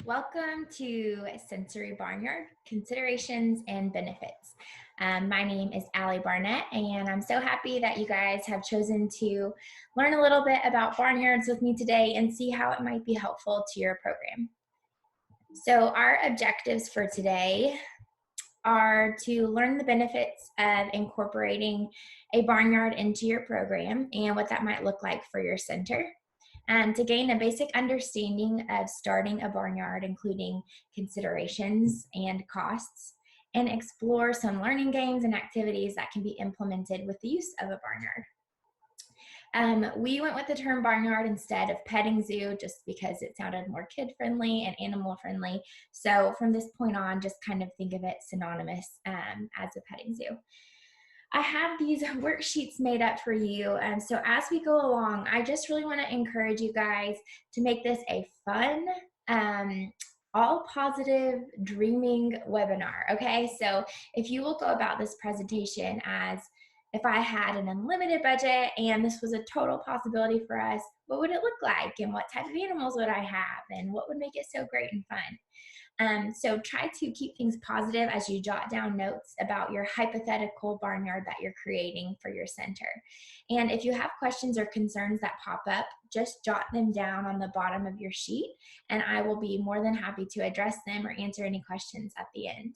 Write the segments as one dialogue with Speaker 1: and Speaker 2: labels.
Speaker 1: Welcome to Sensory Barnyard, Considerations and Benefits. My name is Allie Barnett, and I'm so happy that you guys have chosen to learn a little bit about barnyards with me today and see how it might be helpful to your program. So our objectives for today are to learn the benefits of incorporating a barnyard into your program and what that might look like for your center. And to gain a basic understanding of starting a barnyard, including considerations and costs, and explore some learning games and activities that can be implemented with the use of a barnyard. We went with the term barnyard instead of petting zoo just because it sounded more kid-friendly and animal-friendly. So from this point on, just kind of think of it synonymous as a petting zoo. I have these worksheets made up for you. So as we go along, I just really want to encourage you guys to make this a fun, all positive dreaming webinar. Okay, so if you will go about this presentation as if I had an unlimited budget and this was a total possibility for us, what would it look like? And what type of animals would I have? And what would make it so great and fun? So try to keep things positive as you jot down notes about your hypothetical barnyard that you're creating for your center. And if you have questions or concerns that pop up, just jot them down on the bottom of your sheet, and I will be more than happy to address them or answer any questions at the end.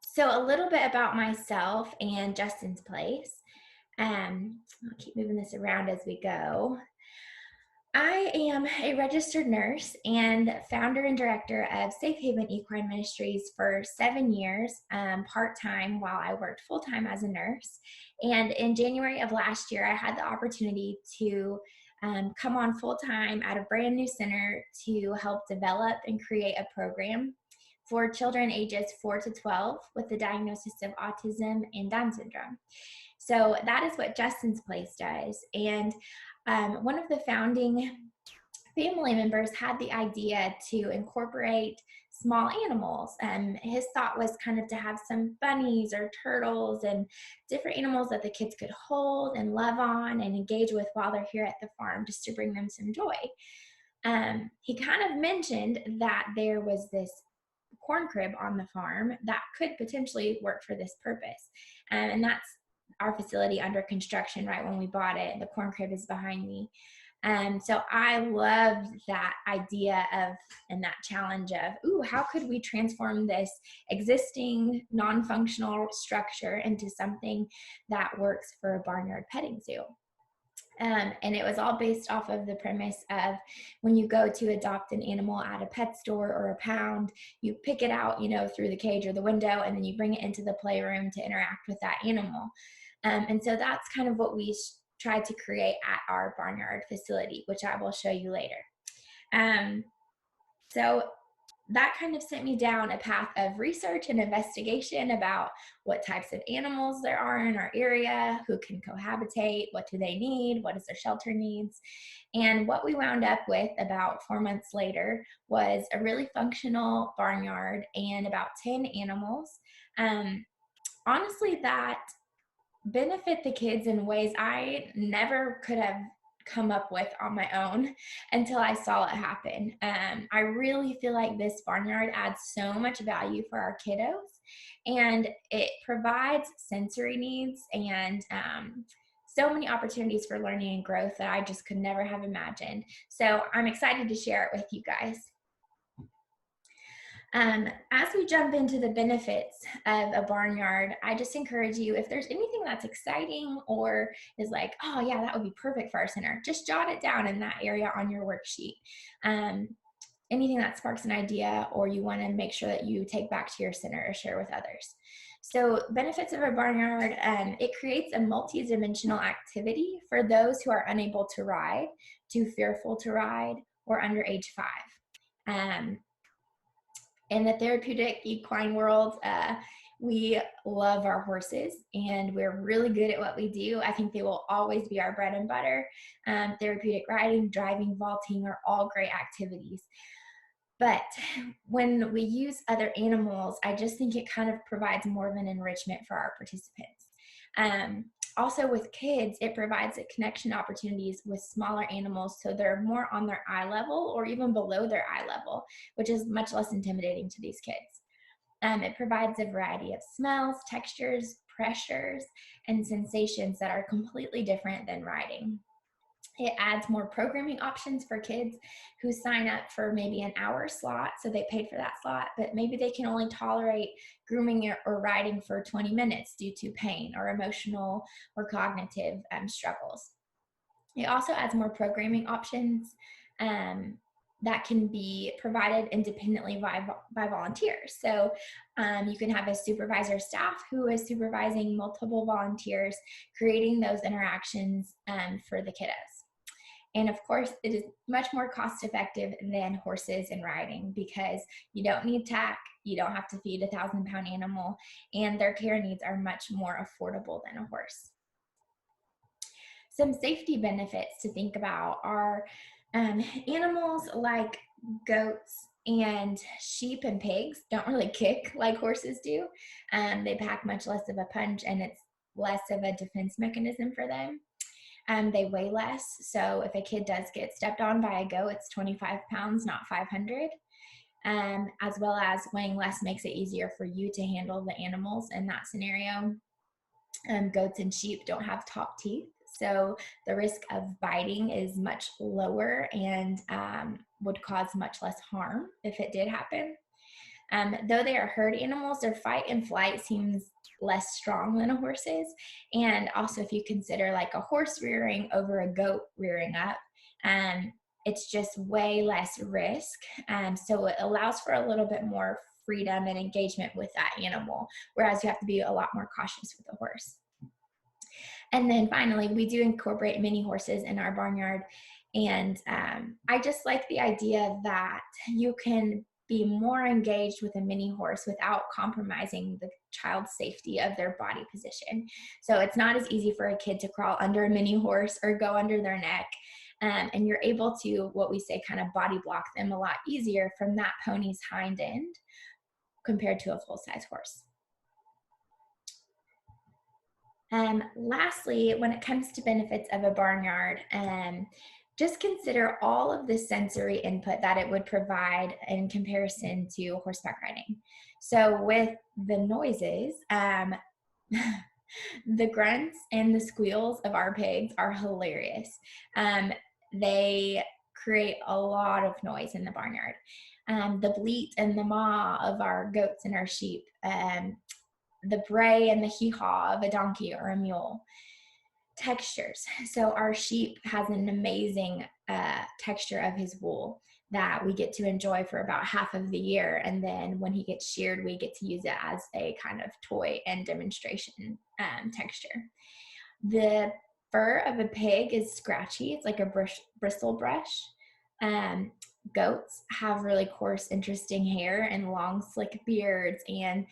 Speaker 1: So a little bit about myself and Justin's Place. I'll keep moving this around as we go. I am a registered nurse and founder and director of Safe Haven Equine Ministries for 7 years, part-time while I worked full-time as a nurse. And in January of last year, I had the opportunity to come on full-time at a brand new center to help develop and create a program for children ages 4 to 12 with the diagnosis of autism and Down syndrome. So that is what Justin's Place does. And one of the founding family members had the idea to incorporate small animals. His thought was kind of to have some bunnies or turtles and different animals that the kids could hold and love on and engage with while they're here at the farm, just to bring them some joy. He kind of mentioned that there was this corn crib on the farm that could potentially work for this purpose. And that's our facility under construction. Right when we bought it, the corn crib is behind me. So I loved that idea of, and that challenge of, ooh, how could we transform this existing non-functional structure into something that works for a barnyard petting zoo? And it was all based off of the premise of when you go to adopt an animal at a pet store or a pound, you pick it out, through the cage or the window, and then you bring it into the playroom to interact with that animal. And so that's kind of what we tried to create at our barnyard facility, which I will show you later. So that kind of sent me down a path of research and investigation about what types of animals there are in our area, who can cohabitate, what do they need, what is their shelter needs. And what we wound up with about 4 months later was a really functional barnyard and about 10 animals. Honestly, that benefit the kids in ways I never could have come up with on my own until I saw it happen. I really feel like this barnyard adds so much value for our kiddos, and it provides sensory needs and so many opportunities for learning and growth that I just could never have imagined. So I'm excited to share it with you guys. As we jump into the benefits of a barnyard, I just encourage you, if there's anything that's exciting or is like, oh yeah, that would be perfect for our center, just jot it down in that area on your worksheet. Anything that sparks an idea or you want to make sure that you take back to your center or share with others. So benefits of a barnyard, it creates a multi-dimensional activity for those who are unable to ride, too fearful to ride, or under age 5. In the therapeutic equine world, we love our horses and we're really good at what we do. I think they will always be our bread and butter. Therapeutic riding, driving, vaulting are all great activities. But when we use other animals, I just think it kind of provides more of an enrichment for our participants. Also with kids, it provides connection opportunities with smaller animals, so they're more on their eye level or even below their eye level, which is much less intimidating to these kids. It provides a variety of smells, textures, pressures, and sensations that are completely different than riding. It adds more programming options for kids who sign up for maybe an hour slot, so they paid for that slot, but maybe they can only tolerate grooming or riding for 20 minutes due to pain or emotional or cognitive struggles. It also adds more programming options um, that can be provided independently by volunteers. So you can have a supervisor staff who is supervising multiple volunteers, creating those interactions for the kiddos. And of course, it is much more cost effective than horses and riding because you don't need tack, you don't have to feed a 1,000-pound animal, and their care needs are much more affordable than a horse. Some safety benefits to think about are animals like goats and sheep and pigs don't really kick like horses do. They pack much less of a punch, and it's less of a defense mechanism for them. They weigh less, so if a kid does get stepped on by a goat, it's 25 pounds, not 500. As well as weighing less makes it easier for you to handle the animals in that scenario. Goats and sheep don't have top teeth, so the risk of biting is much lower and would cause much less harm if it did happen. Though they are herd animals, their fight and flight seems less strong than a horse's. And also, if you consider like a horse rearing over a goat rearing up, it's just way less risk. So it allows for a little bit more freedom and engagement with that animal, whereas you have to be a lot more cautious with a horse. And then finally, we do incorporate mini horses in our barnyard. And I just like the idea that you can be more engaged with a mini horse without compromising the child's safety of their body position. So it's not as easy for a kid to crawl under a mini horse or go under their neck. And you're able to, what we say, kind of body block them a lot easier from that pony's hind end compared to a full-size horse. Lastly, when it comes to benefits of a barnyard, just consider all of the sensory input that it would provide in comparison to horseback riding. So with the noises, the grunts and the squeals of our pigs are hilarious. They create a lot of noise in the barnyard. The bleat and the maa of our goats and our sheep, the bray and the hee-haw of a donkey or a mule. Textures. So our sheep has an amazing texture of his wool that we get to enjoy for about half of the year. And then when he gets sheared, we get to use it as a kind of toy and demonstration texture. The fur of a pig is scratchy. It's like a bristle brush. Goats have really coarse, interesting hair and long, slick beards, and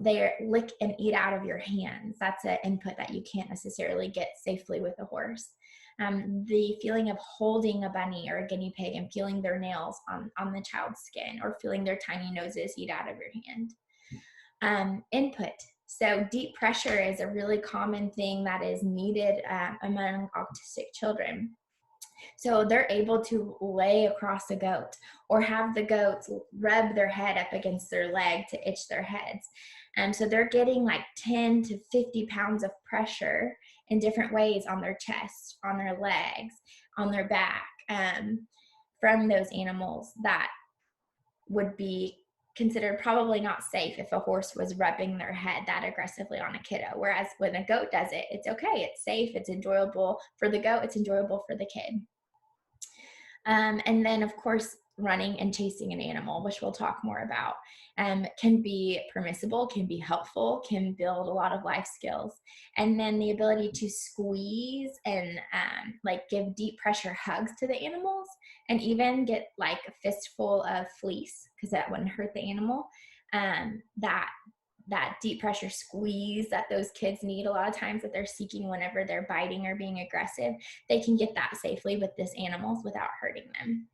Speaker 1: they lick and eat out of your hands. That's an input that you can't necessarily get safely with a horse. The feeling of holding a bunny or a guinea pig and feeling their nails on the child's skin, or feeling their tiny noses eat out of your hand. Input. So deep pressure is a really common thing that is needed among autistic children. So they're able to lay across a goat or have the goats rub their head up against their leg to itch their heads. And so they're getting like 10 to 50 pounds of pressure in different ways on their chest, on their legs, on their back, from those animals that would be considered probably not safe if a horse was rubbing their head that aggressively on a kiddo. Whereas when a goat does it, it's okay, it's safe, it's enjoyable for the goat, it's enjoyable for the kid. And then, of course, running and chasing an animal, which we'll talk more about, can be permissible, can be helpful, can build a lot of life skills. And then the ability to squeeze and like give deep pressure hugs to the animals, and even get like a fistful of fleece, because that wouldn't hurt the animal. That deep pressure squeeze that those kids need a lot of times, that they're seeking whenever they're biting or being aggressive, they can get that safely with this animals without hurting them.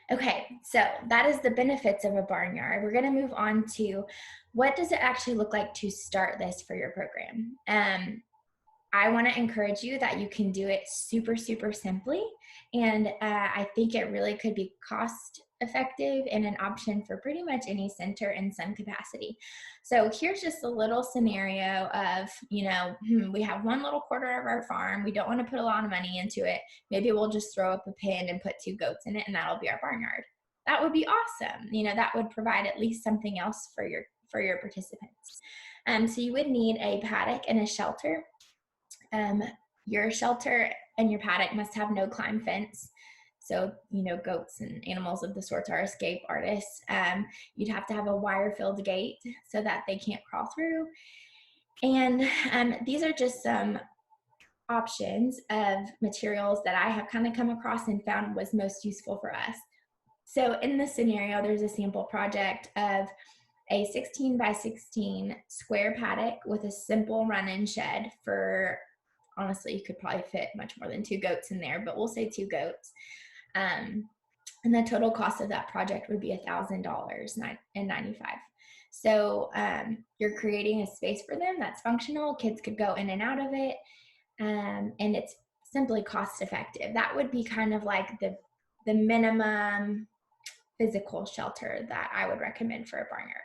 Speaker 1: Okay, so that is the benefits of a barnyard. We're going to move on to what does it actually look like to start this for your program. I want to encourage you that you can do it super, super simply. And I think it really could be cost effective and an option for pretty much any center in some capacity. So here's just a little scenario of, we have one little quarter of our farm. We don't want to put a lot of money into it. Maybe we'll just throw up a pen and put 2 goats in it, and that'll be our barnyard. That would be awesome. That would provide at least something else for your participants. So you would need a paddock and a shelter. Your shelter and your paddock must have no climb fence. So, goats and animals of the sorts are escape artists. You'd have to have a wire-filled gate so that they can't crawl through. And these are just some options of materials that I have kind of come across and found was most useful for us. So in this scenario, there's a sample project of a 16 by 16 square paddock with a simple run-in shed for, honestly, you could probably fit much more than 2 goats in there, but we'll say 2 goats. And the total cost of that project would be $1,000.95. So you're creating a space for them that's functional. Kids could go in and out of it, and it's simply cost effective. That would be kind of like the minimum physical shelter that I would recommend for a barnyard.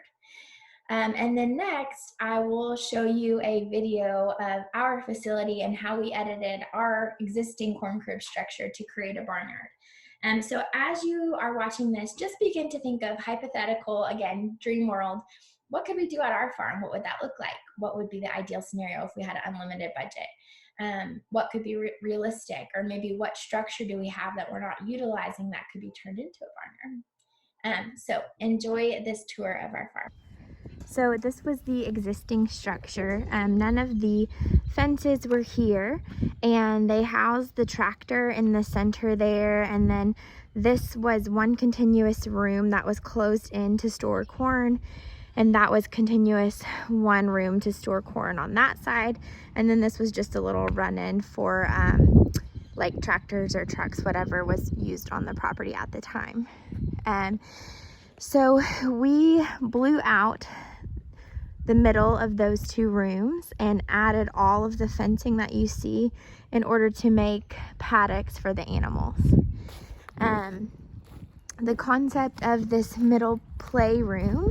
Speaker 1: And then next, I will show you a video of our facility and how we edited our existing corn crib structure to create a barnyard. So as you are watching this, just begin to think of hypothetical, again, dream world. What could we do at our farm? What would that look like? What would be the ideal scenario if we had an unlimited budget? What could be realistic? Or maybe what structure do we have that we're not utilizing that could be turned into a barnyard? So enjoy this tour of our farm. So this was the existing structure. None of the fences were here, and they housed the tractor in the center there, and then this was one continuous room that was closed in to store corn, and that was continuous one room to store corn on that side, and then this was just a little run-in for like tractors or trucks, whatever was used on the property at the time. So we blew out the middle of those 2 rooms and added all of the fencing that you see in order to make paddocks for the animals. The concept of this middle playroom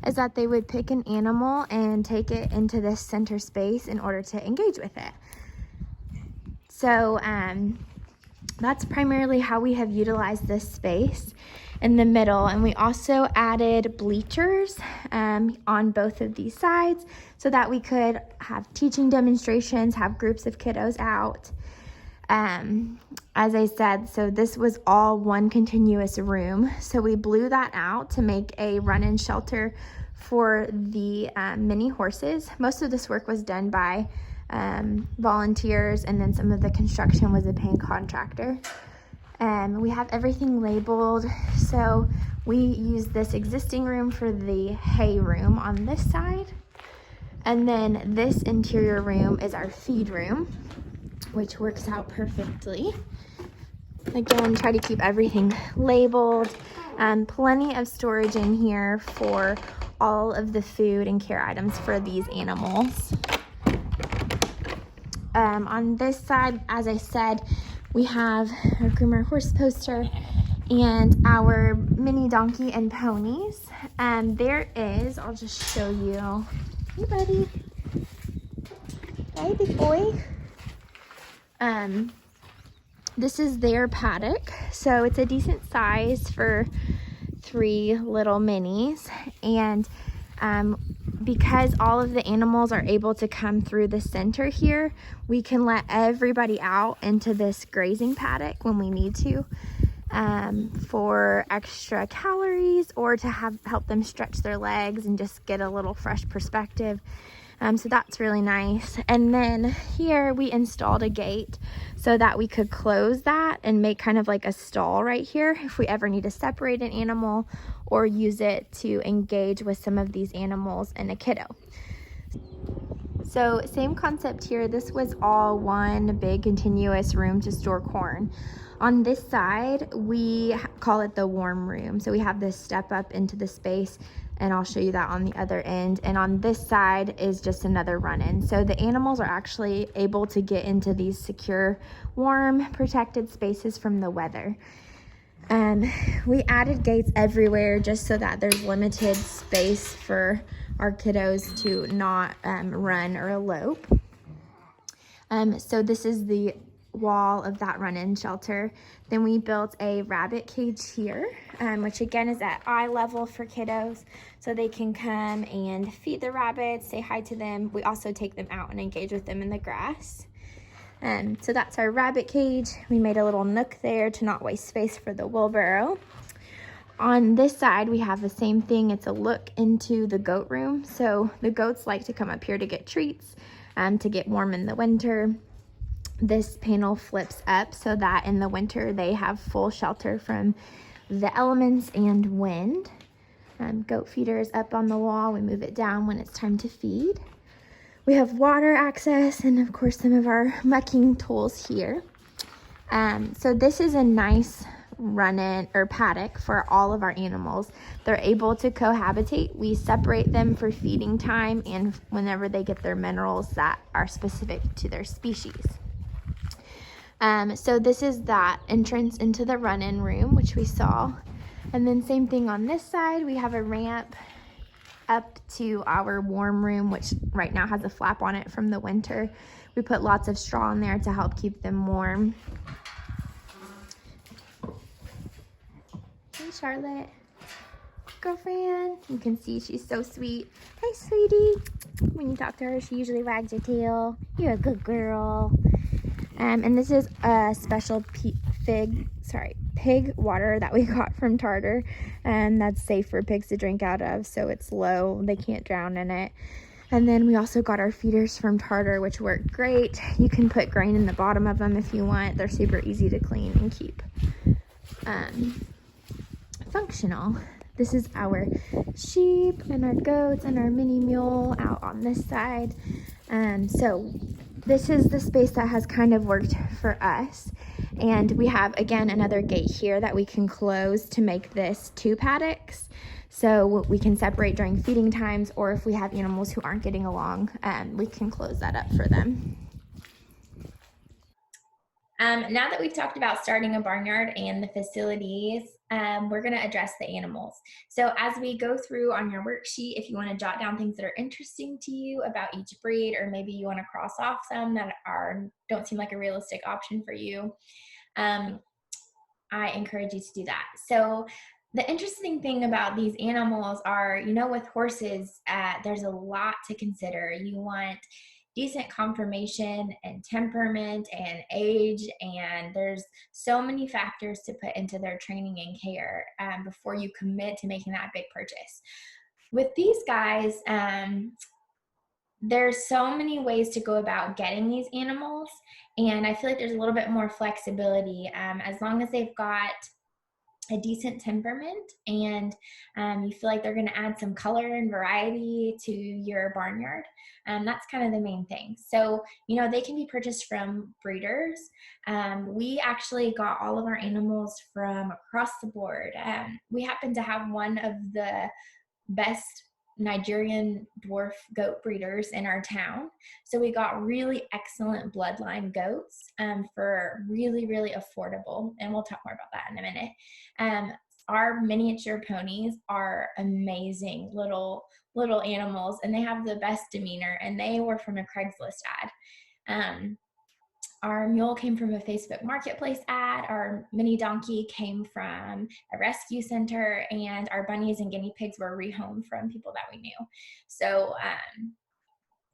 Speaker 1: is that they would pick an animal and take it into this center space in order to engage with it. So that's primarily how we have utilized this space in the middle, and we also added bleachers on both of these sides so that we could have teaching demonstrations, have groups of kiddos out. As I said, so this was all one continuous room, so we blew that out to make a run-in shelter for the mini horses. Most of this work was done by volunteers, and then some of the construction was a paying contractor. We have everything labeled, so we use this existing room for the hay room on this side, and then this interior room is our feed room, which works out perfectly. Again, try to keep everything labeled. Plenty of storage in here for all of the food and care items for these animals. On this side, as I said, we have our groomer horse poster and our mini donkey and ponies. There is, I'll just show you. Hey, buddy. Hey, big boy. This is their paddock, so it's a decent size for 3 little minis, and because all of the animals are able to come through the center here, we can let everybody out into this grazing paddock when we need to, for extra calories or to help them stretch their legs and just get a little fresh perspective. So that's really nice. And then here we installed a gate so that we could close that and make kind of like a stall right here if we ever need to separate an animal or use it to engage with some of these animals and a kiddo. So same concept here. This was all one big continuous room to store corn. On this side, we call it the warm room. So we have this step up into the space, and I'll show you that on the other end. And on this side is just another run-in. So the animals are actually able to get into these secure, warm, protected spaces from the weather. We added gates everywhere just so that there's limited space for our kiddos to not run or elope. So this is the wall of that run-in shelter. Then we built a rabbit cage here, which again is at eye level for kiddos, so they can come and feed the rabbits, say hi to them. We also take them out and engage with them in the grass. So that's our rabbit cage. We made a little nook there to not waste space for the wheelbarrow. On this side, we have the same thing. It's a look into the goat room. So the goats like to come up here to get treats, to get warm in the winter. This panel flips up so that in the winter they have full shelter from the elements and wind. Goat feeder is up on the wall. We move it down when it's time to feed. We have water access and of course some of our mucking tools here. So this is a nice run-in or paddock for all of our animals. They're able to cohabitate. We separate them for feeding time and whenever they get their minerals that are specific to their species. So this is that entrance into the run-in room, which we saw. And then same thing on this side, we have a ramp up to our warm room, which right now has a flap on it from the winter. We put lots of straw in there to help keep them warm. Hey, Charlotte. Girlfriend. You can see she's so sweet. Hey, sweetie. When you talk to her, she usually wags her tail. You're a good girl. And this is a special pig water that we got from Tartar, and that's safe for pigs to drink out of, so it's low, they can't drown in it. And then we also got our feeders from Tartar, which work great. You can put grain in the bottom of them if you want. They're super easy to clean and keep functional. This is our sheep and our goats and our mini mule out on this side. So this is the space that has kind of worked for us. And we have, again, another gate here that we can close to make this 2 paddocks. So we can separate during feeding times, or if we have animals who aren't getting along, we can close that up for them. Now that we've talked about starting a barnyard and the facilities, we're going to address the animals. So as we go through on your worksheet, if you want to jot down things that are interesting to you about each breed, or maybe you want to cross off some that don't seem like a realistic option for you, I encourage you to do that. So the interesting thing about these animals are, with horses, there's a lot to consider. You want decent conformation and temperament and age, and there's so many factors to put into their training and care before you commit to making that big purchase. With these guys, there's so many ways to go about getting these animals, and I feel like there's a little bit more flexibility as long as they've got a decent temperament and you feel like they're going to add some color and variety to your barnyard. That's kind of the main thing. So, they can be purchased from breeders. We actually got all of our animals from across the board. We happen to have one of the best Nigerian dwarf goat breeders in our town. So we got really excellent bloodline goats for really, really affordable. And we'll talk more about that in a minute. Our miniature ponies are amazing little animals, and they have the best demeanor, and they were from a Craigslist ad. Our mule came from a Facebook Marketplace ad. Our mini donkey came from a rescue center, and our bunnies and guinea pigs were rehomed from people that we knew. So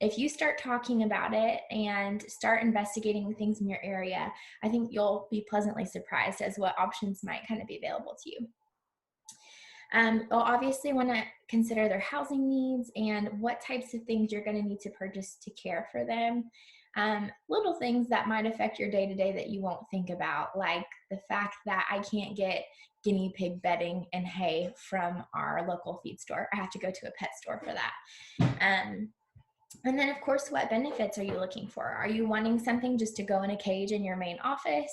Speaker 1: if you start talking about it and start investigating things in your area, I think you'll be pleasantly surprised as what options might kind of be available to you. You'll obviously want to consider their housing needs and what types of things you're going to need to purchase to care for them. Little things that might affect your day-to-day that you won't think about, like the fact that I can't get guinea pig bedding and hay from our local feed store. I have to go to a pet store for that. And then, of course, what benefits are you looking for? Are you wanting something just to go in a cage in your main office?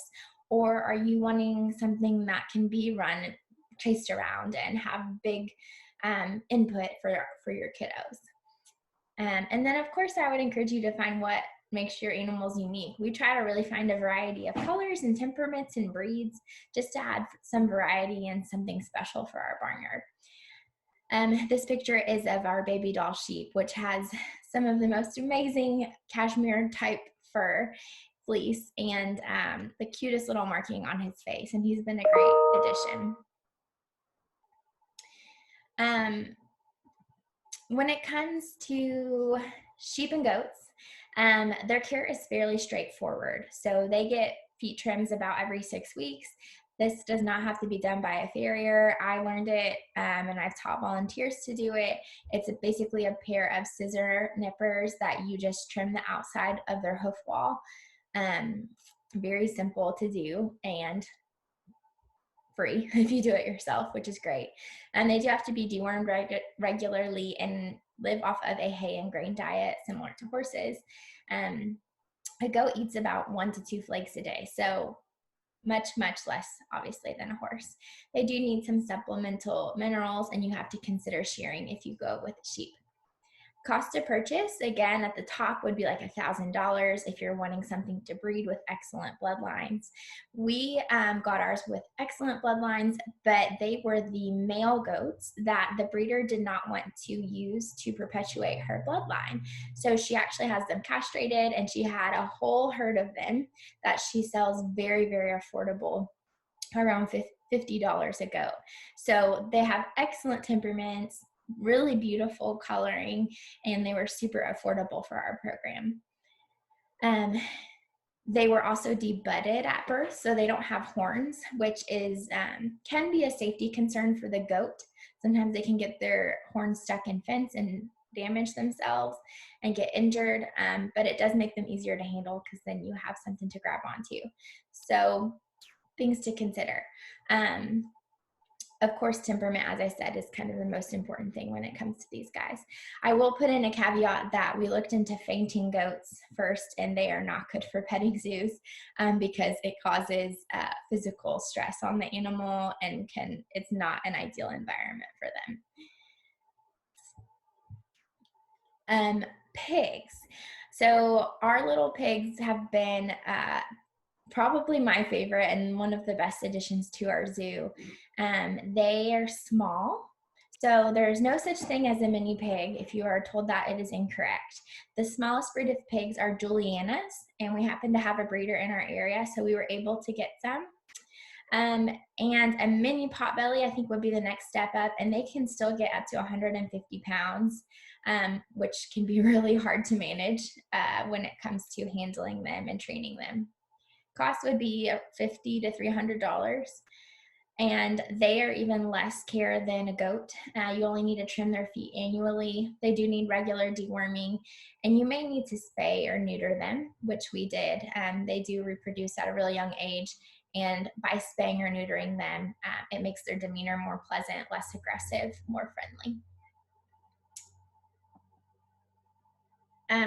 Speaker 1: Or are you wanting something that can be run, chased around, and have big input for your kiddos? And then, of course, I would encourage you to find what makes your animals unique. We try to really find a variety of colors and temperaments and breeds just to add some variety and something special for our barnyard. This picture is of our baby doll sheep, which has some of the most amazing cashmere type fur fleece and the cutest little marking on his face, and he's been a great addition. When it comes to sheep and goats, their care is fairly straightforward. So they get feet trims about every 6 weeks. This does not have to be done by a farrier. I learned it and I've taught volunteers to do it. It's basically a pair of scissor nippers that you just trim the outside of their hoof wall. Very simple to do and free if you do it yourself, which is great. And they do have to be dewormed regularly and live off of a hay and grain diet similar to horses. A goat eats about 1 to 2 flakes a day, so much less obviously than a horse. They do need some supplemental minerals, and you have to consider shearing if you go with sheep. Cost to purchase, again, at the top would be like $1,000 if you're wanting something to breed with excellent bloodlines. We got ours with excellent bloodlines, but they were the male goats that the breeder did not want to use to perpetuate her bloodline. So she actually has them castrated, and she had a whole herd of them that she sells very, very affordable, around $50 a goat. So they have excellent temperaments, really beautiful coloring, and they were super affordable for our program. They were also debudded at birth, so they don't have horns, which is can be a safety concern for the goat. Sometimes they can get their horns stuck in fence and damage themselves and get injured, but it does make them easier to handle because then you have something to grab onto. So things to consider. Of course, temperament, as I said, is kind of the most important thing when it comes to these guys. I will put in a caveat that we looked into fainting goats first, and they are not good for petting zoos because it causes physical stress on the animal, and it's not an ideal environment for them. Pigs. So our little pigs have been probably my favorite and one of the best additions to our zoo. They are small, so there's no such thing as a mini pig. If you are told that, it is incorrect. The smallest breed of pigs are Julianas, and we happen to have a breeder in our area, so we were able to get some. And a mini potbelly, I think, would be the next step up, and they can still get up to 150 pounds, which can be really hard to manage when it comes to handling them and training them. Cost would be $50 to $300, and they are even less care than a goat. You only need to trim their feet annually. They do need regular deworming, and you may need to spay or neuter them, which we did. They do reproduce at a really young age, and by spaying or neutering them, it makes their demeanor more pleasant, less aggressive, more friendly.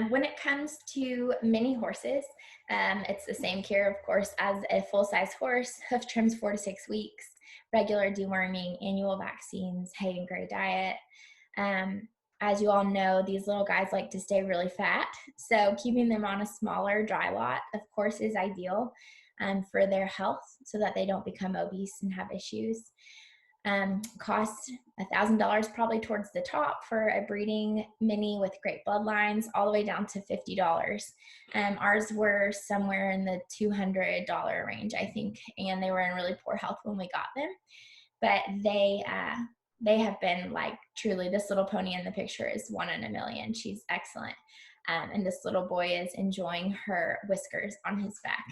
Speaker 1: When it comes to mini horses, it's the same care, of course, as a full-size horse. Hoof trims 4 to 6 weeks, regular deworming, annual vaccines, hay and gray diet. As you all know, these little guys like to stay really fat, so keeping them on a smaller dry lot, of course, is ideal for their health so that they don't become obese and have issues. Cost $1,000 probably towards the top for a breeding mini with great bloodlines, all the way down to $50. Ours were somewhere in the $200 range, I think, and they were in really poor health when we got them. But they have been like truly, this little pony in the picture is 1 in a million. She's excellent. And this little boy is enjoying her whiskers on his back.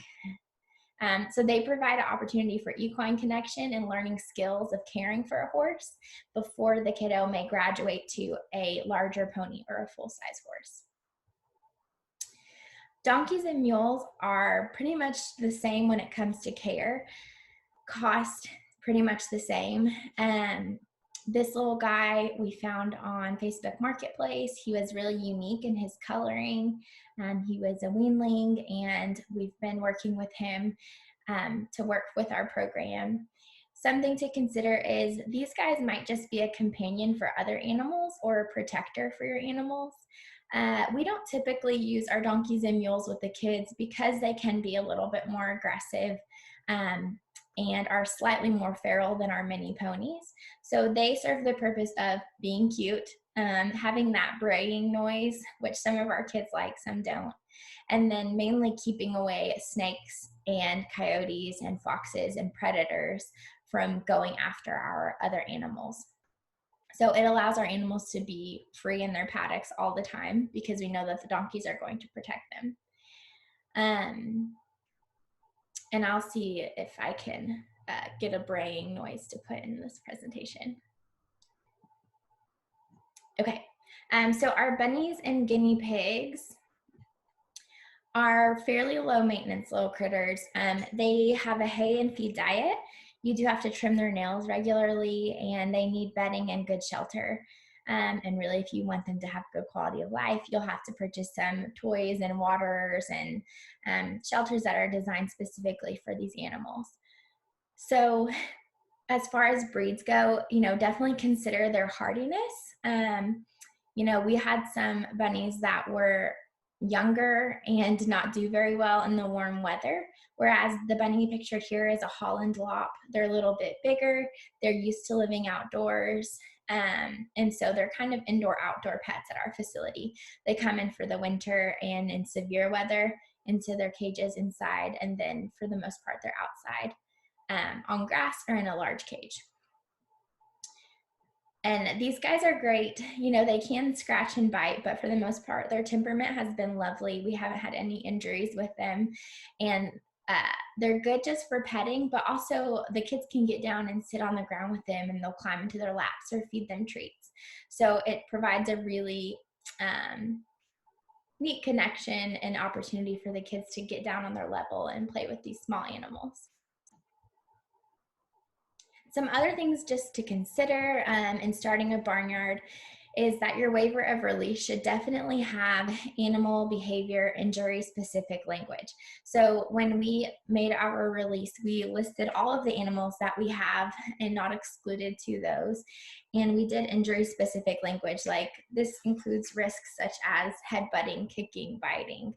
Speaker 1: So they provide an opportunity for equine connection and learning skills of caring for a horse before the kiddo may graduate to a larger pony or a full-size horse. Donkeys and mules are pretty much the same when it comes to care. Cost, pretty much the same. This little guy we found on Facebook Marketplace. He was really unique in his coloring. He was a weanling, and we've been working with him to work with our program. Something to consider is these guys might just be a companion for other animals or a protector for your animals. We don't typically use our donkeys and mules with the kids because they can be a little bit more aggressive and are slightly more feral than our mini ponies. So they serve the purpose of being cute, having that braying noise, which some of our kids like, some don't, and then mainly keeping away snakes and coyotes and foxes and predators from going after our other animals. So it allows our animals to be free in their paddocks all the time because we know that the donkeys are going to protect them. And I'll see if I can get a braying noise to put in this presentation. Okay, so our bunnies and guinea pigs are fairly low maintenance little critters. They have a hay and feed diet. You do have to trim their nails regularly, and they need bedding and good shelter. And really, if you want them to have good quality of life, you'll have to purchase some toys and waters and shelters that are designed specifically for these animals. So as far as breeds go, definitely consider their hardiness. We had some bunnies that were younger and did not do very well in the warm weather, whereas the bunny pictured here is a Holland Lop. They're a little bit bigger. They're used to living outdoors. And so they're kind of indoor-outdoor pets at our facility. They come in for the winter and in severe weather into their cages inside, and then for the most part, they're outside on grass or in a large cage. And these guys are great. They can scratch and bite, but for the most part, their temperament has been lovely. We haven't had any injuries with them. And they're good just for petting, but also the kids can get down and sit on the ground with them, and they'll climb into their laps or feed them treats. So it provides a really neat connection and opportunity for the kids to get down on their level and play with these small animals. Some other things just to consider in starting a barnyard is that your waiver of release should definitely have animal behavior injury specific language. So when we made our release, we listed all of the animals that we have and not excluded to those. And we did injury specific language, like this includes risks such as headbutting, kicking, biting,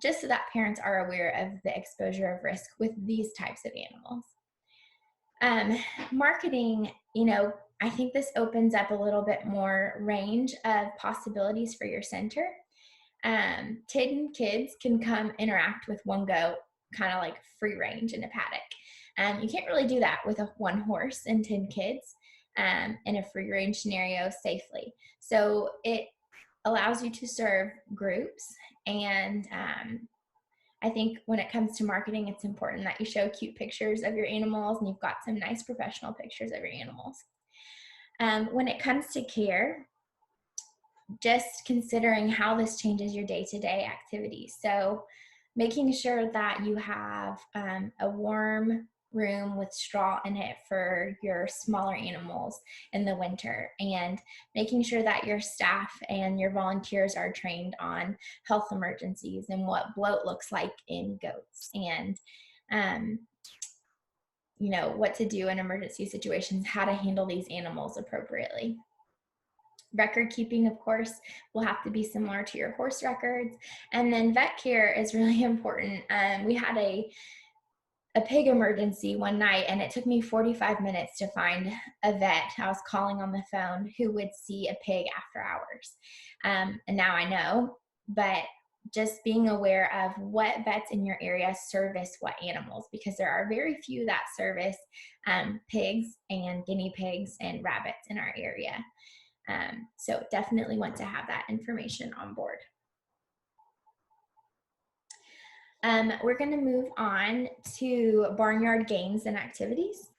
Speaker 1: just so that parents are aware of the exposure of risk with these types of animals. Marketing, I think this opens up a little bit more range of possibilities for your center. 10 kids can come interact with one goat, kind of like free range in a paddock. You can't really do that with one horse and 10 kids in a free range scenario safely. So it allows you to serve groups, and I think when it comes to marketing, it's important that you show cute pictures of your animals and you've got some nice professional pictures of your animals. When it comes to care, just considering how this changes your day-to-day activities. So making sure that you have a warm room with straw in it for your smaller animals in the winter, and making sure that your staff and your volunteers are trained on health emergencies and what bloat looks like in goats, and what to do in emergency situations, how to handle these animals appropriately. Record keeping, of course, will have to be similar to your horse records. And then vet care is really important. We had a pig emergency one night, and it took me 45 minutes to find a vet. I was calling on the phone who would see a pig after hours. And now I know, but just being aware of what vets in your area service what animals, because there are very few that service pigs and guinea pigs and rabbits in our area. So definitely want to have that information on board. We're going to move on to barnyard games and activities.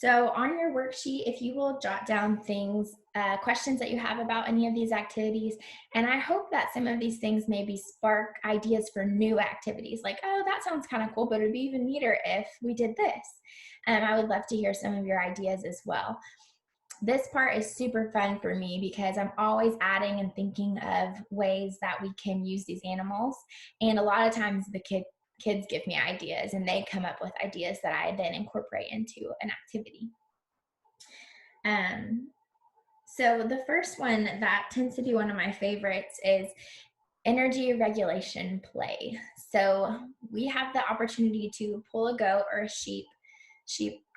Speaker 1: So on your worksheet, if you will jot down things, questions that you have about any of these activities, and I hope that some of these things maybe spark ideas for new activities, like, oh, that sounds kind of cool, but it'd be even neater if we did this. I would love to hear some of your ideas as well. This part is super fun for me because I'm always adding and thinking of ways that we can use these animals. And a lot of times the kids give me ideas and they come up with ideas that I then incorporate into an activity. So the first one that tends to be one of my favorites is energy regulation play. So we have the opportunity to pull a goat or a sheep,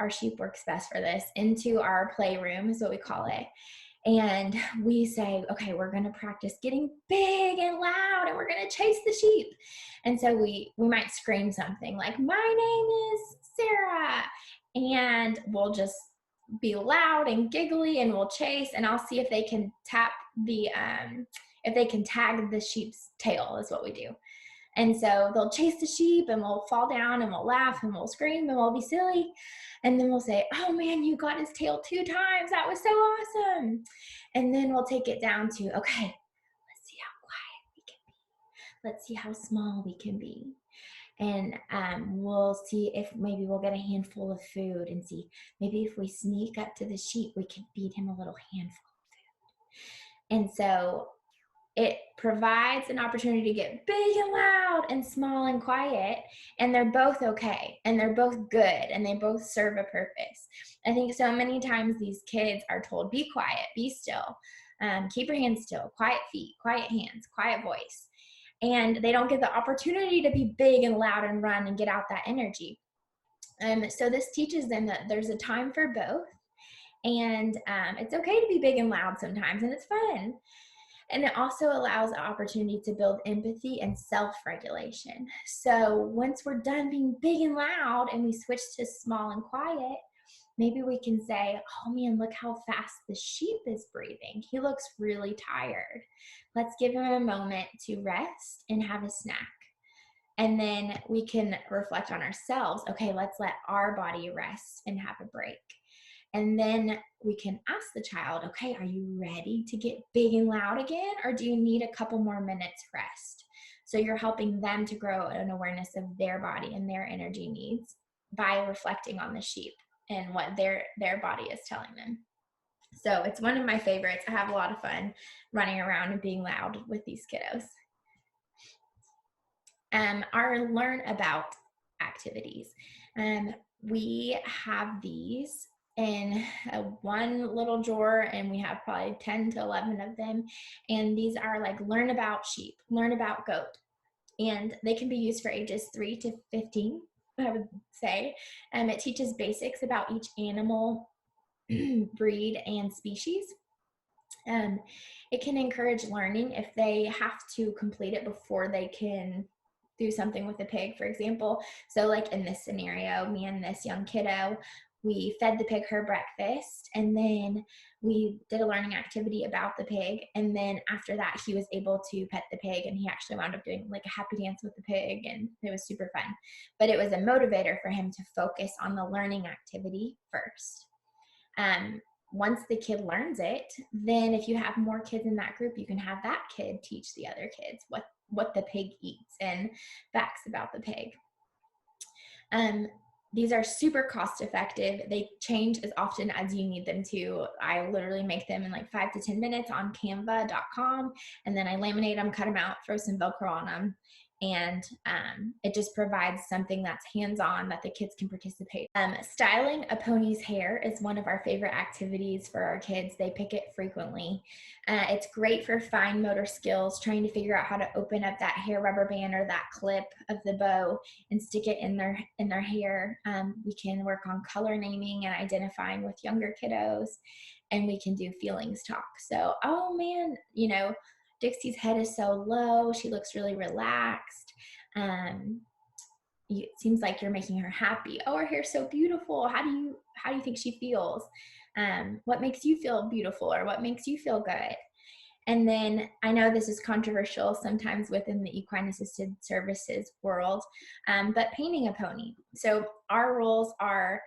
Speaker 1: our sheep works best for this, into our playroom is what we call it. And we say, okay, we're going to practice getting big and loud and we're going to chase the sheep. And so we might scream something like, my name is Sarah. And we'll just be loud and giggly and we'll chase, and I'll see if they can tap the, if they can tag the sheep's tail is what we do. And so they'll chase the sheep and we'll fall down and we'll laugh and we'll scream and we'll be silly. And then we'll say, oh man, you got his tail 2 times. That was so awesome. And then we'll take it down to, okay, let's see how quiet we can be. Let's see how small we can be. And we'll see if maybe we'll get a handful of food and see maybe if we sneak up to the sheep, we can feed him a little handful of food. And so it provides an opportunity to get big and loud and small and quiet, and they're both okay and they're both good and they both serve a purpose. I think so many times these kids are told, be quiet, be still, keep your hands still, quiet feet, quiet hands, quiet voice. And they don't get the opportunity to be big and loud and run and get out that energy. So this teaches them that there's a time for both, and it's okay to be big and loud sometimes, and it's fun. And it also allows an opportunity to build empathy and self-regulation. So once we're done being big and loud and we switch to small and quiet, maybe we can say, oh man, look how fast the sheep is breathing. He looks really tired. Let's give him a moment to rest and have a snack. And then we can reflect on ourselves. Okay, let's let our body rest and have a break. And then we can ask the child, okay, are you ready to get big and loud again? Or do you need a couple more minutes rest? So you're helping them to grow an awareness of their body and their energy needs by reflecting on the sheep and what their body is telling them. So it's one of my favorites. I have a lot of fun running around and being loud with these kiddos. Our learn about activities. We have these in one little drawer, and we have probably 10 to 11 of them. And these are like learn about sheep, learn about goat. And they can be used for ages 3 to 15, I would say. It teaches basics about each animal, breed, and species. It can encourage learning if they have to complete it before they can do something with a pig, for example. So like in this scenario, me and this young kiddo, we fed the pig her breakfast, and then we did a learning activity about the pig. And then after that, he was able to pet the pig, and he actually wound up doing like a happy dance with the pig, and it was super fun. But it was a motivator for him to focus on the learning activity first. Once the kid learns it, then if you have more kids in that group, you can have that kid teach the other kids what the pig eats and facts about the pig. These are super cost effective. They change as often as you need them to. I literally make them in like 5 to 10 minutes on canva.com, and then I laminate them, cut them out, throw some Velcro on them. And it just provides something that's hands-on that the kids can participate. Styling a pony's hair is one of our favorite activities for our kids. They pick it frequently. It's great for fine motor skills, trying to figure out how to open up that hair rubber band or that clip of the bow and stick it in their hair. We can work on color naming and identifying with younger kiddos, and we can do feelings talk. So, oh man, Dixie's head is so low. She looks really relaxed. It seems like you're making her happy. Oh, her hair's so beautiful. How do you think she feels? What makes you feel beautiful, or what makes you feel good? And then I know this is controversial sometimes within the equine assisted services world, but painting a pony. So our rules are,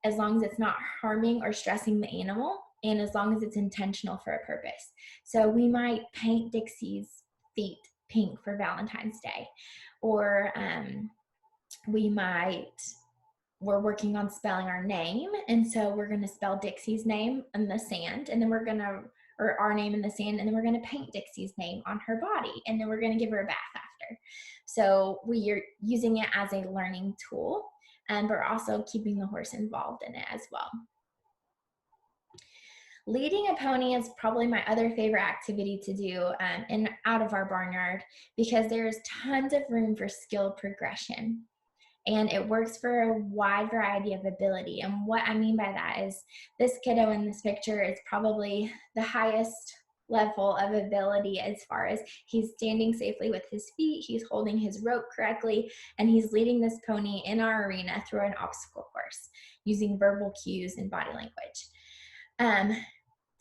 Speaker 1: as long as it's not harming or stressing the animal, and as long as it's intentional for a purpose. So we might paint Dixie's feet pink for Valentine's Day, or we might we're working on spelling our name. And so we're going to spell Dixie's name in the sand, and then we're going to, or our name in the sand, and then we're going to paint Dixie's name on her body, and then we're going to give her a bath after. So we are using it as a learning tool, but we're also keeping the horse involved in it as well. Leading a pony is probably my other favorite activity to do out of our barnyard, because there's tons of room for skill progression. And it works for a wide variety of ability. And what I mean by that is this kiddo in this picture is probably the highest level of ability, as far as he's standing safely with his feet, he's holding his rope correctly, and he's leading this pony in our arena through an obstacle course using verbal cues and body language.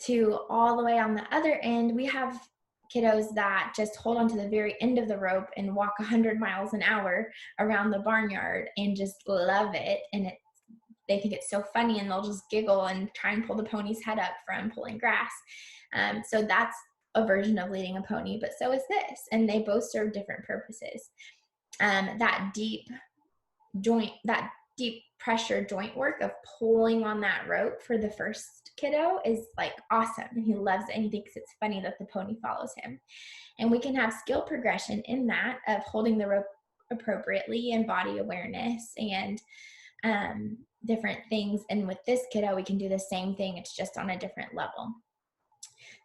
Speaker 1: To all the way on the other end, we have kiddos that just hold on to the very end of the rope and walk 100 miles an hour around the barnyard and just love it. And they think it's so funny, and they'll just giggle and try and pull the pony's head up from pulling grass. So that's a version of leading a pony, but so is this. And they both serve different purposes. That deep pressure joint work of pulling on that rope for the first kiddo is like awesome, and he loves it, and he thinks it's funny that the pony follows him. And we can have skill progression in that of holding the rope appropriately and body awareness and different things. And with this kiddo, we can do the same thing, it's just on a different level.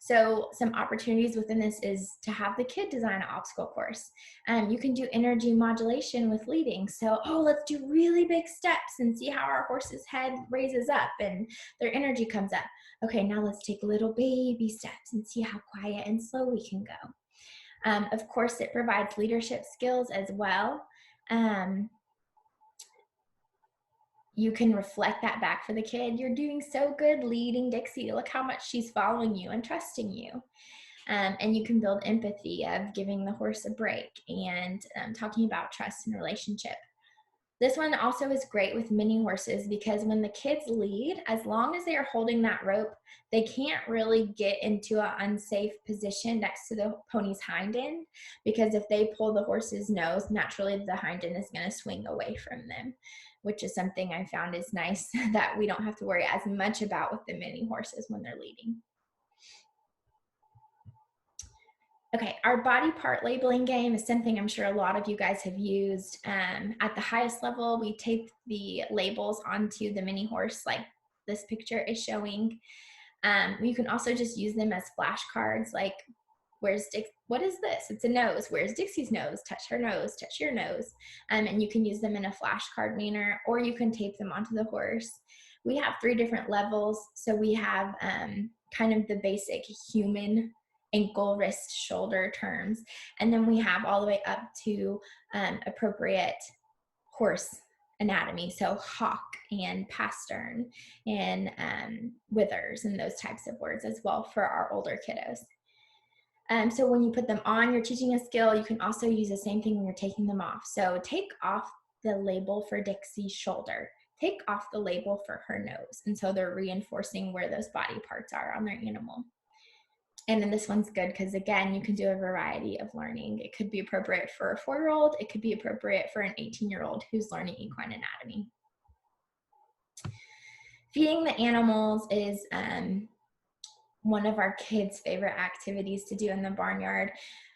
Speaker 1: So some opportunities within this is to have the kid design an obstacle course. You can do energy modulation with leading. So, let's do really big steps and see how our horse's head raises up and their energy comes up. Okay, now let's take little baby steps and see how quiet and slow we can go. Of course, it provides leadership skills as well. You can reflect that back for the kid. You're doing so good leading Dixie. Look how much she's following you and trusting you. And you can build empathy of giving the horse a break and talking about trust and relationship. This one also is great with mini horses, because when the kids lead, as long as they are holding that rope, they can't really get into an unsafe position next to the pony's hind end, because if they pull the horse's nose, naturally the hind end is going to swing away from them, which is something I found is nice that we don't have to worry as much about with the mini horses when they're leading. Okay, our body part labeling game is something I'm sure a lot of you guys have used. At the highest level, we tape the labels onto the mini horse like this picture is showing. You can also just use them as flashcards, like, what is this? It's a nose. Where's Dixie's nose? Touch her nose, touch your nose. And you can use them in a flashcard manner, or you can tape them onto the horse. We have 3 different levels. So we have kind of the basic human ankle, wrist, shoulder terms. And then we have all the way up to appropriate horse anatomy. So hock and pastern and withers and those types of words as well for our older kiddos. So when you put them on, you're teaching a skill. You can also use the same thing when you're taking them off. So take off the label for Dixie's shoulder. Take off the label for her nose. And so they're reinforcing where those body parts are on their animal. And then this one's good because, again, you can do a variety of learning. It could be appropriate for a 4-year-old. It could be appropriate for an 18-year-old who's learning equine anatomy. Feeding the animals is one of our kids' favorite activities to do in the barnyard.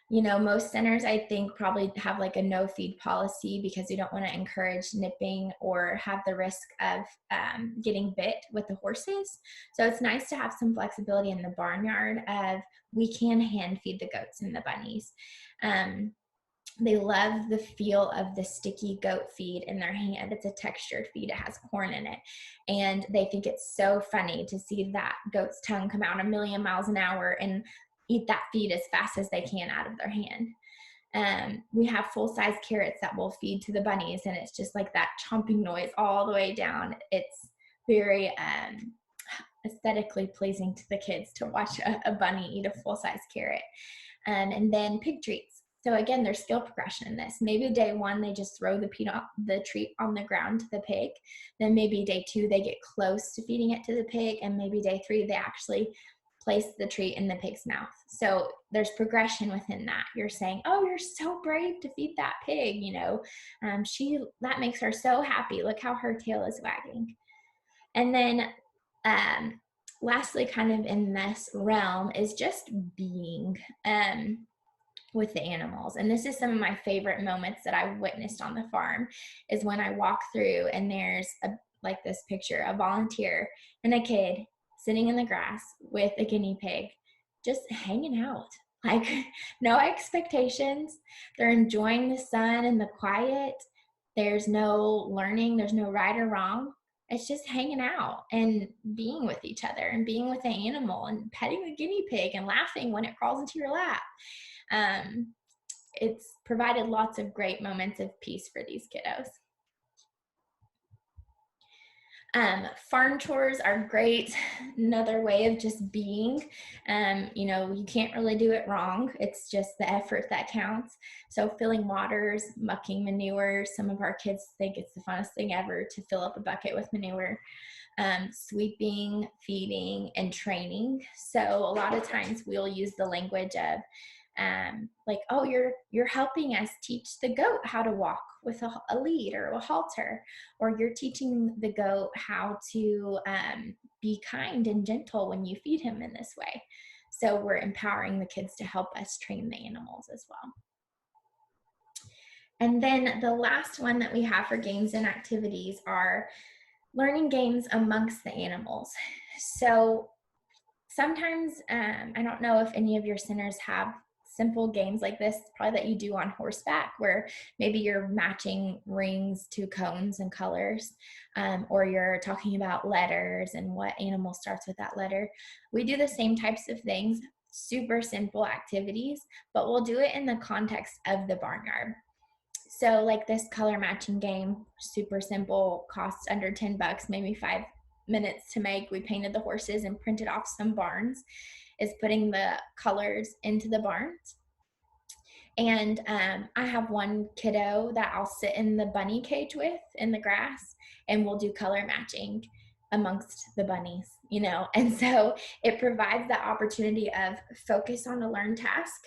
Speaker 1: You know, most centers, I think, probably have like a no feed policy because we don't want to encourage nipping or have the risk of getting bit with the horses. So it's nice to have some flexibility in the barnyard of we can hand feed the goats and the bunnies. They love the feel of the sticky goat feed in their hand. It's a textured feed. It has corn in it. And they think it's so funny to see that goat's tongue come out 1,000,000 miles an hour and eat that feed as fast as they can out of their hand. We have full-size carrots that we'll feed to the bunnies, and it's just like that chomping noise all the way down. It's very aesthetically pleasing to the kids to watch a bunny eat a full-size carrot. And then pig treats. So again, there's skill progression in this. Maybe day 1, they just throw the treat on the ground to the pig. Then maybe day 2, they get close to feeding it to the pig. And maybe day 3, they actually place the treat in the pig's mouth. So there's progression within that. You're saying, oh, you're so brave to feed that pig, that makes her so happy. Look how her tail is wagging. And then lastly, kind of in this realm, is just being with the animals. And this is some of my favorite moments that I've witnessed on the farm, is when I walk through and there's like this picture, a volunteer and a kid sitting in the grass with a guinea pig, just hanging out. Like, no expectations. They're enjoying the sun and the quiet. There's no learning. There's no right or wrong. It's just hanging out and being with each other and being with the animal and petting the guinea pig and laughing when it crawls into your lap. It's provided lots of great moments of peace for these kiddos. Farm tours are great. Another way of just being. You can't really do it wrong. It's just the effort that counts. So filling waters, mucking manure. Some of our kids think it's the funnest thing ever to fill up a bucket with manure. Sweeping, feeding, and training. So a lot of times we'll use the language of like, oh, you're helping us teach the goat how to walk with a lead or a halter, or you're teaching the goat how to be kind and gentle when you feed him in this way. So we're empowering the kids to help us train the animals as well. And then the last one that we have for games and activities are learning games amongst the animals. So sometimes, I don't know if any of your centers have simple games like this, probably that you do on horseback, where maybe you're matching rings to cones and colors, or you're talking about letters and what animal starts with that letter. We do the same types of things, super simple activities, but we'll do it in the context of the barnyard. So like this color matching game, super simple, costs under 10 bucks, maybe 5 minutes to make. We painted the horses and printed off some barns, is putting the colors into the barns. And I have one kiddo that I'll sit in the bunny cage with in the grass, and we'll do color matching amongst the bunnies, and so it provides that opportunity of focus on a learned task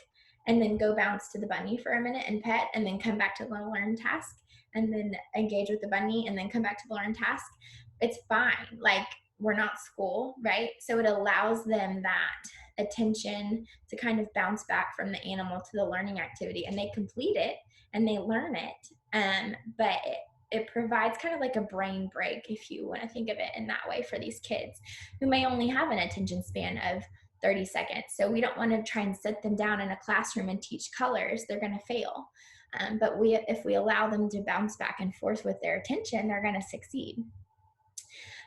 Speaker 1: and then go bounce to the bunny for a minute and pet, and then come back to the learned task, and then engage with the bunny, and then come back to the learned task. It's fine. Like, we're not school, right? So it allows them that attention to kind of bounce back from the animal to the learning activity, and they complete it and they learn it. But it provides kind of like a brain break, if you want to think of it in that way, for these kids who may only have an attention span of 30 seconds. So we don't want to try and sit them down in a classroom and teach colors. They're going to fail. But if we allow them to bounce back and forth with their attention, they're going to succeed.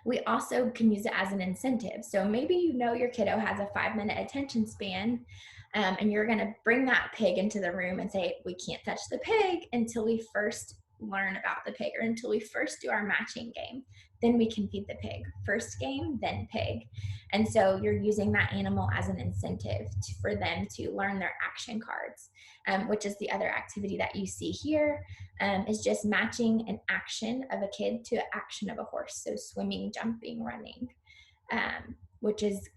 Speaker 1: We also can use it as an incentive. So maybe your kiddo has a 5-minute attention span, and you're going to bring that pig into the room and say, we can't touch the pig until we first learn about the pig, or until we first do our matching game. Then we can feed the pig. First game, then pig. And so you're using that animal as an incentive for them to learn their action cards, which is the other activity that you see here, is just matching an action of a kid to an action of a horse. So swimming, jumping, running, which is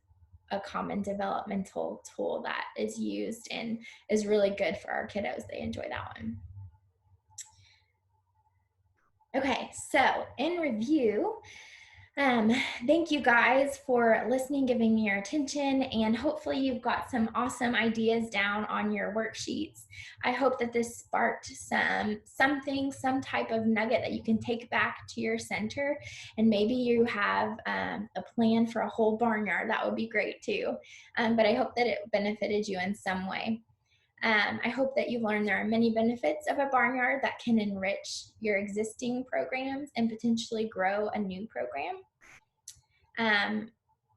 Speaker 1: a common developmental tool that is used and is really good for our kiddos. They enjoy that one. Okay, so in review, thank you guys for listening, giving me your attention, and hopefully you've got some awesome ideas down on your worksheets. I hope that this sparked some type of nugget that you can take back to your center, and maybe you have a plan for a whole barnyard. That would be great too, but I hope that it benefited you in some way. I hope that you learned there are many benefits of a barnyard that can enrich your existing programs and potentially grow a new program.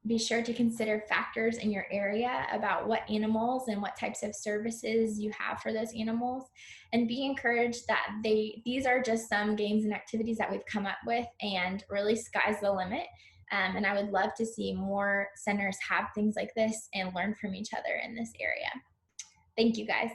Speaker 1: Be sure to consider factors in your area about what animals and what types of services you have for those animals, and be encouraged that these are just some games and activities that we've come up with, and really sky's the limit. And I would love to see more centers have things like this and learn from each other in this area. Thank you, guys.